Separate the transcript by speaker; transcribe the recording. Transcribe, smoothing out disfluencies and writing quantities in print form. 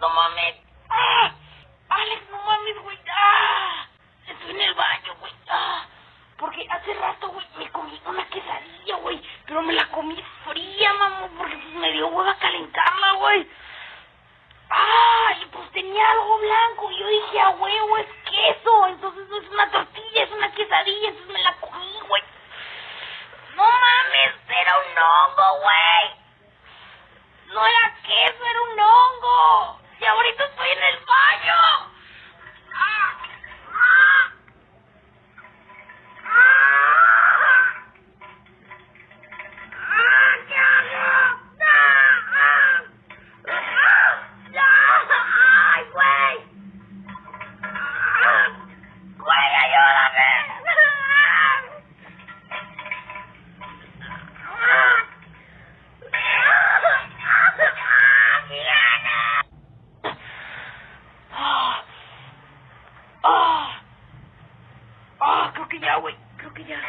Speaker 1: no mames. Alex, no mames, güey. Estoy en el baño, güey. Porque hace rato, güey, me comí una quesadilla, güey. Pero me la comí fría, mamá, porque pues me dio hueva calentarla, güey. Y pues tenía algo blanco. Y yo dije, a huevo, es queso. Entonces no es una tortilla, es una quesadilla. Entonces me la comí, güey. No mames, era un hongo, güey. No era queso, era un hongo. Y ahorita estoy en el baño. ¿Qué hago? ¡Ay, güey! ¡Güey, ayúdame! Creo que ya, güey. Creo que ya.